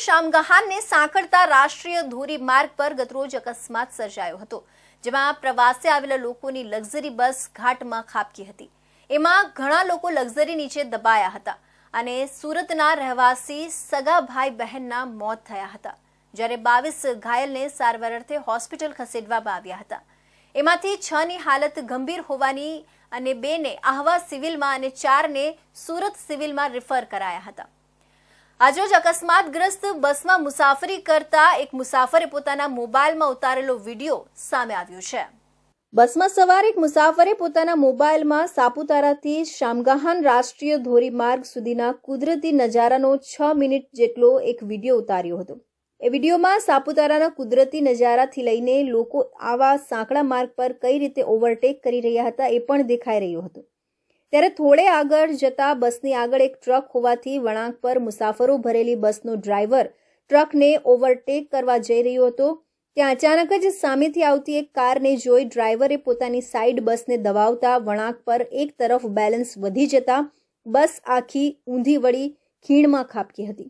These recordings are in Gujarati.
શામગહાનને સાંકળતા રાષ્ટ્રીય ધોરીમાર્ગ પર ગતરોજ અકસ્માત સર્જાયો હતો, જેમાં પ્રવાસે આવેલા લોકોની લક્ઝરી બસ ઘાટમાં ખાબકી હતી। એમાં ઘણા લોકો લક્ઝરી નીચે દબાયા હતા અને સુરતના રહેવાસી સગા ભાઈ બહેનના મોત થયા હતા, જ્યારે 22 ઘાયલને સારવાર અર્થે હોસ્પિટલ ખસેડવામાં આવ્યા હતા। એમાંથી 6 ની હાલત ગંભીર હોવાની અને 2 ને આહવા સિવિલમાં અને 4 ને સુરત સિવિલમાં રિફર કરાયા હતા। આજરોજ અકસ્માતગ્રસ્ત બસમાં મુસાફરી કરતા એક મુસાફરે પોતાના મોબાઈલમાં ઉતારેલો વિડીયો સામે આવ્યો છે। બસમાં સવાર એક મુસાફરે પોતાના મોબાઈલમાં સાપુતારાથી શામગહાન રાષ્ટ્રીય ધોરીમાર્ગ સુધીના કુદરતી નજારાનો 6 મિનિટ જેટલો એક વિડીયો ઉતાર્યો હતો। એ વિડીયોમાં સાપુતારાના કુદરતી નજારાથી લઈને લોકો આવા સાંકડા માર્ગ પર કઈ રીતે ઓવરટેક કરી રહ્યા હતા એ પણ દેખાઈ રહ્યો હતો। ત્યારે થોડે આગળ જતા બસની આગળ એક ટ્રક હોવાથી વળાંક પર મુસાફરો ભરેલી બસનો ડ્રાઈવર ટ્રકને ઓવરટેક કરવા જઈ રહ્યો હતો। ત્યાં અચાનક જ સામેથી આવતી એક કારને જોઈ ડ્રાઈવરે પોતાની સાઈડ બસને દબાવતા વળાંક પર એક તરફ બેલેન્સ વધી જતા બસ આખી ઊંધી વળી ખીણમાં ખાબકી હતી।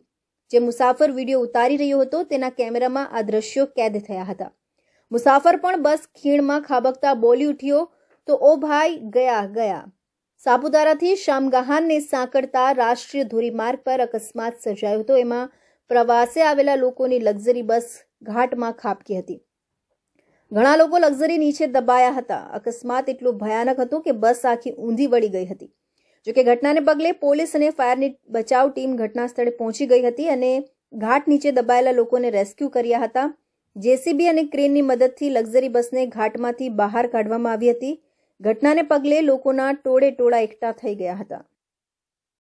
જે મુસાફર વિડીયો ઉતારી રહ્યો હતો તેના કેમેરામાં આ દ્રશ્યો કેદ થયા હતા। મુસાફર પણ બસ ખીણમાં ખાબકતા બોલી ઉઠ્યો તો ઓ ભાઈ ગયા ગયા। સાપુતારાથી શામગહાનને સાંકળતા રાષ્ટ્રીય ધોરીમાર્ગ પર અકસ્માત સર્જાયો હતો। એમાં પ્રવાસે આવેલા લોકોની લક્ઝરી બસ ઘાટમાં ખાબકી હતી। ઘણા લોકો લક્ઝરી નીચે દબાયા હતા। અકસ્માત એટલો ભયાનક હતો કે બસ આખી ઊંધી વળી ગઈ હતી। જોકે ઘટનાને પગલે પોલીસ અને ફાયરની બચાવ ટીમ ઘટના સ્થળે પહોંચી ગઈ હતી અને ઘાટ નીચે દબાયેલા લોકોને રેસ્ક્યુ કર્યા હતા। જેસીબી અને ક્રેનની મદદથી લક્ઝરી બસને ઘાટમાંથી બહાર કાઢવામાં આવી હતી। ઘટનાને પગલે લોકોના ટોળે ટોળા એકઠા થઈ ગયા હતા।